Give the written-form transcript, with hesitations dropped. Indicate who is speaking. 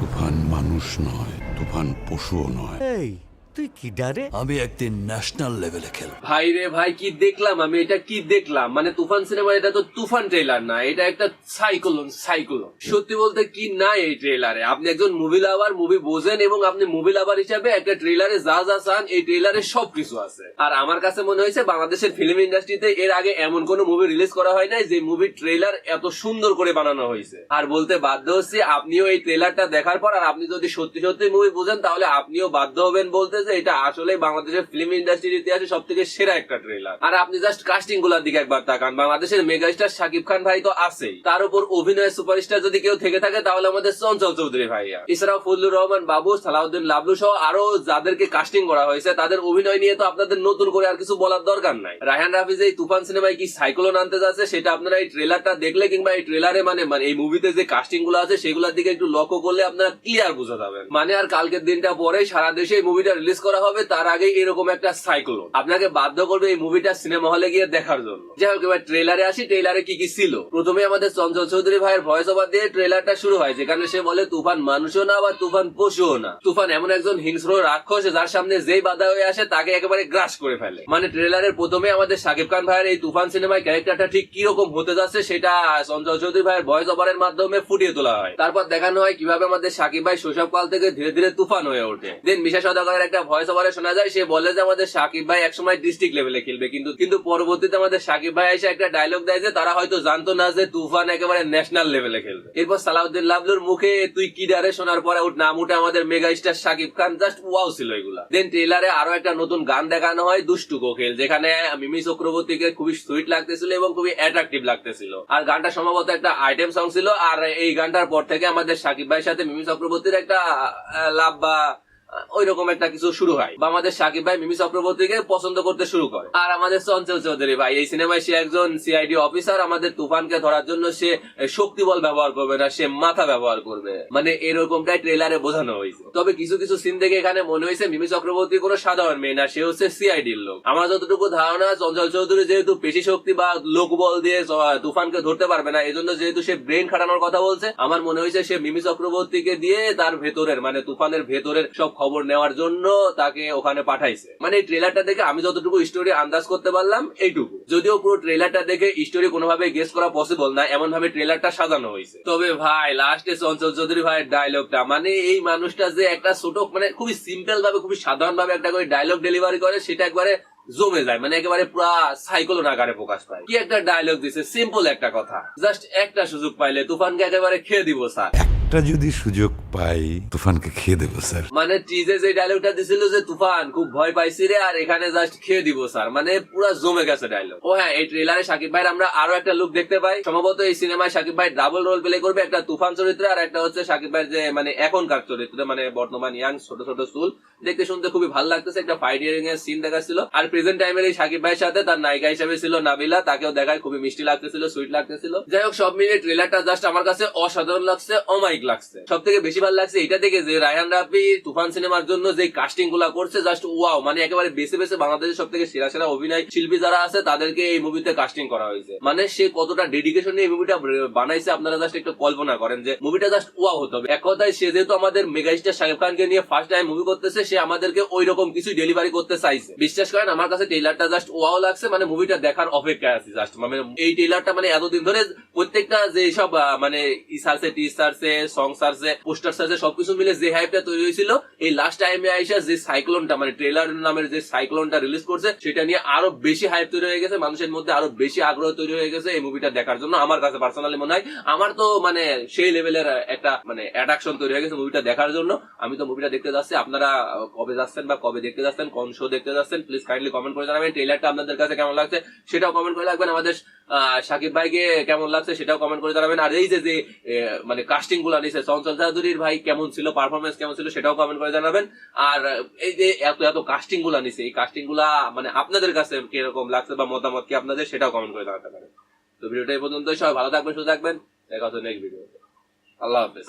Speaker 1: তুফান মানুষ নয়, তুফান পশুও নয়।
Speaker 2: এই তুই কি ডারে?
Speaker 3: আমি একদিন ন্যাশনাল লেভেলে খেলব।
Speaker 4: ভাই রে ভাই, কি দেখলাম আমি, এটা কি দেখলাম? মানে তুফান সিনেমা, এটা তো তুফান ট্রেলার না, এটা একটা সাইক্লোন। সত্যি বলতে কি নাই এই ট্রেলারে। আপনি একজন মুভি লাভার, মুভি বোঝেন, এবং আপনি মুভি লাভার হিসাবে একটা ট্রেলারে যা যা চান এই ট্রেলারে সবকিছু আছে। আর আমার কাছে মনে হয়েছে বাংলাদেশের ফিল্ম ইন্ডাস্ট্রিতে এর আগে এমন কোন মুভি রিলিজ করা হয় নাই যে মুভির ট্রেলার এত সুন্দর করে বানানো হয়েছে। আর বলতে বাধ্য হচ্ছি, আপনিও এই ট্রেলারটা দেখার পর, আর আপনি যদি সত্যি সত্যি মুভি বোঝেন, তাহলে আপনিও বাধ্য হবেন বলতে যে এটা আসলে বাংলাদেশের ফিল্ম ইন্ডাস্ট্রির ইতিহাসে সব থেকে সেরা একটা ট্রেলার। আর আপনি জাস্ট কাস্টিং গুলার দিকে একবার তাকান। বাংলাদেশের মেগাস্টার শাকিব খান ভাই তো আছেই, তার উপর অভিনয়ের সুপারস্টার যদি কেউ থেকে থাকে তাহলে আমাদের চঞ্চল চৌধুরী ভাইয়া। এছাড়াও ফজলুর রহমান বাবু, সালাউদ্দিন লাবলু সহ আরো যাদেরকে কাস্টিং করা হয়েছে, তাদের অভিনয় নিয়ে তো আপনাদের নতুন করে আর কিছু বলার দরকার নাই। রায়হান রাফি যে এই তুফান সিনেমায় কি সাইক্লোন আনতে যাচ্ছে, সেটা আপনারা এই ট্রেলারটা দেখলে কিংবা এই ট্রেলারে মানে এই মুভিতে যে কাস্টিং গুলো আছে সেগুলোর দিকে একটু লক্ষ্য করলে আপনারা ক্লিয়ার বুঝতে যাবেন। মানে আর কালকের দিনটা পরে সারা দেশে এই মুভিটা রিলিজ করা হবে, তার আগে এরকম একটা সাইক্লোন আপনাকে বাধ্য করবে এই মুভিটা সিনেমা হলে গিয়ে দেখার জন্য। যাই হোক, এবার ট্রেলারে আসি। ট্রেলারে কি কি ছিল? প্রথমে আমাদের চঞ্চল চৌধুরী ভাইয়ের ভয়েস ওভার দিয়ে ট্রেলারটা শুরু হয়, যেখানে সে বলে তুফান মানুষও না বা তুফান পশুও না। তুফান এমন একজন হিংস্র রাক্ষস যার সামনে যেই বাধা হয়ে আসে তাকে একেবারে গ্রাস করে ফেলে। মানে ট্রেলারের প্রথমে আমাদের শাকিব খান ভাইয়ের এই তুফান সিনেমায় ক্যারেক্টারটা ঠিক কিরকম হতে যাচ্ছে সেটা চঞ্চল চৌধুরী ভাইয়ের ভয়েস ওভারের মাধ্যমে ফুটিয়ে তোলা হয়। তারপর দেখানো হয় কিভাবে আমাদের শাকিব ভাই শৈশবকাল থেকে ধীরে ধীরে তুফান হয়ে ওঠে। দেন মিশা সওদাগরের একটা ভয়েস ওভারে শোনা যায়, সে বলে যে আমাদের শাকিব ভাই একসময় ডিস্ট্রিক্ট লেভেলে খেলবে, কিন্তু পরবর্তীতে আমাদের শাকিব ভাই এসে একটা ডায়লগ দেয় যে তারা হয়তো জানতো না যে তুফান একেবারে ন্যাশনাল লেভেলে খেলবে। এরপর সালাউদ্দিন লাবলুর মুখে তুই কি ডারে শোনার পরে নাম উঠে আমাদের mega star Shakib Khan. Just wow ছিল এগুলা। দেন ট্রেলারে আরো একটা নতুন গান দেখানো হয়, দুষ্টু কোকিল, যেখানে মিমি চক্রবর্তীকে খুবই সুইট লাগতেছিল এবং খুবই অ্যাট্রাকটিভ লাগতেছিল। আর গানটা সম্ভবত একটা আইটেম সং ছিল। আর এই গানটার পর থেকে আমাদের শাকিব ভাইয়ের সাথে মিমি চক্রবর্তীর একটা লাভ বা ওই রকম একটা কিছু শুরু হয়, বা আমাদের শাকিব ভাই মিমি চক্রবর্তীকে পছন্দ করতে শুরু করে। আর আমাদের চঞ্চল চৌধুরী ভাই এই সিনেমায় সে একজন সিআইডি অফিসার। আমাদের তুফানকে ধরার জন্য সে শক্তি বল ব্যবহার করবে না, সে মাথা ব্যবহার করবে। মানে এরকমটাই ট্রেলারে বোঝানো হয়েছে। তবে কিছু কিছু সিন দেখে এখানে মনে হয়েছে মিমি চক্রবর্তী কোনো সাধারণ মেয়ে না, সে হচ্ছে সিআইডির লোক। আমার যতটুকু ধারণা, চঞ্চল চৌধুরী যেহেতু পেশি শক্তি বা লোকবল দিয়ে তুফানকে ধরতে পারবে না, এজন্য যেহেতু সে ব্রেন খাটানোর কথা বলছে, আমার মনে হয়েছে সে মিমি চক্রবর্তীকে দিয়ে তার ভেতরের মানে তুফানের ভেতরের সব খবর নেওয়ার জন্য তাকে ওখানে পাঠাইছে। মানে এই ট্রেলারটা দেখে আমি যতটুকু স্টোরি আন্দাজ করতে পারলাম এইটুকু, যদিও পুরো ট্রেলারটা দেখে স্টোরি কোনোভাবে গেস করা পসিবল না, এমন ভাবে ট্রেলারটা সাজানো হয়েছে। তবে ভাই লাস্টে চঞ্চল চৌধুরী ভাইয়ের ডায়লগটা, মানে এই মানুষটা যে একটা ছোট মানে খুবই সিম্পল ভাবে খুবই সাধারণ ভাবে একটা করে ডায়লগ ডেলিভারি করে, সেটা একবারে জমে যায়। মানে একেবারে পুরা সাইক্লোন আকারে প্রকাশ পায়। কি একটা ডায়লগ দিছে, সিম্পল একটা কথা, জাস্ট একটা সুযোগ পাইলে তুফানকে একেবারে খেয়ে দিব স্যার।
Speaker 1: একটা যদি সুযোগ পাই তুফানকে খেয়ে দেবো স্যার।
Speaker 4: মানে টিজে যে ডায়লগটা দিছিল যে তুফান খুব ভয় পাইছি রে, আর এখানে জাস্ট খেয়ে দিব স্যার, মানে পুরো জমে গেছে ডায়লগ। ও হ্যাঁ, এই ট্রেলারে শাকিব ভাইয়ের আমরা আরো একটা লুক দেখতে পাই। সম্ভবত এই সিনেমায় শাকিব ভাই ডাবল রোল প্লে করবে, একটা তুফান চরিত্রে আর একটা হচ্ছে শাকিব ভাইয়ের যে মানে এখনকার চরিত্রে, মানে বর্তমান ইয়াং ছোট ছোট চুল, দেখতে শুনতে খুবই ভালো লাগতেছে। একটা ফাইটিং এর সিন দেখাচ্ছিল। আর প্রেজেন্ট টাইমের এই শাকিব ভাইয়ের সাথে তার নায়িকা হিসেবে ছিল নাবিলা, তাকেও দেখায় খুবই মিষ্টি লাগতেছিল, সুইট লাগতেছিল। যাই হোক, সব মিলিয়ে ট্রেলারটা জাস্ট আমার কাছে অসাধারণ লাগছে, অমাইক লাগছে। সব থেকে বেশি ভালো লাগছে এটা দেখে যে রায়হান রাফি তুফান সিনেমার জন্য যে কাস্টিং গুলা করছে, জাস্ট ওয়াও। মানে একেবারে বেছে বেছে বাংলাদেশের সব থেকে সেরা সেরা অভিনয় শিল্পী যারা আছে তাদেরকে এই মুভিতে কাস্টিং করা হয়েছে। মানে সে কতটা ডেডিকেশন নিয়ে এই মুভিটা বানাইছে আপনারা জাস্ট একটু কল্পনা করেন যে মুভিটা জাস্ট ওয়াও হতে হবে। এক কথায় সে যেহেতু আমাদের মেগাস্টার শাকিব খানকে নিয়ে ফার্স্ট টাইম মুভি করতেছে, সে আমাদেরকে ওই রকম কিছু ডেলিভারি করতে চাইছে। বিশ্বাস করেন আমার কাছে ট্রেলারটা জাস্ট ওয়াও লাগছে। মানে মুভিটা দেখার অপেক্ষায় আছি জাস্ট। মানে এই ট্রেলারটা মানে এতদিন ধরে প্রত্যেকটা যে সব মানে ইসারসে টি সারসে সং সারসে পোস্টার সারসে সবকিছু মিলে যে হাইপটা তৈরি হয়েছিল, এই লাস্ট টাইমে আইসা যে সাইক্লোনটা মানে ট্রেলার নামের যে সাইক্লোনটা রিলিজ করছে, সেটা নিয়ে আরো বেশি হাইপ তৈরি হয়ে গেছে, মানুষের মধ্যে আরো বেশি আগ্রহ তৈরি হয়ে গেছে এই মুভিটা দেখার জন্য। আমার কাছে পার্সোনালি মনে হয়, আমার তো মানে সেই লেভেলের একটা মানে অ্যাট্রাকশন তৈরি হয়ে গেছে মুভিটা দেখার জন্য। আমি তো মুভিটা দেখতে যাচ্ছি। আপনারা কবে যাচ্ছেন বা কবে দেখতে যাচ্ছেন, কোন শো দেখতে যাচ্ছেন, প্লিজ কাইন্ডলি কমেন্ট করে জানাবেন। ট্রেলারটা আপনাদের কাছে কেমন লাগছে সেটাও কমেন্ট করে রাখবেন। আমাদের শাকিব ভাইকে কেমন লাগছে সেটাও কমেন্ট করে জানাবেন। আর এই যে মানে কাস্টিং গুলা নিছে, চঞ্চল চৌধুরীর ভাই কেমন ছিল, পারফরমেন্স কেমন ছিল সেটাও কমেন্ট করে জানাবেন। আর এই যে এত এত কাস্টিং গুলা নিছে, এই কাস্টিং গুলা মানে আপনাদের কাছে কিরকম লাগছে বা মতামত কি আপনাদের, সেটাও কমেন্ট করে জানাতে পারেন। তো ভিডিওটা এই পর্যন্ত, সবাই ভালো থাকবেন, সুস্থ থাকবেন, দেখা হচ্ছে নেক্সট ভিডিওতে। আল্লাহ হাফেজ।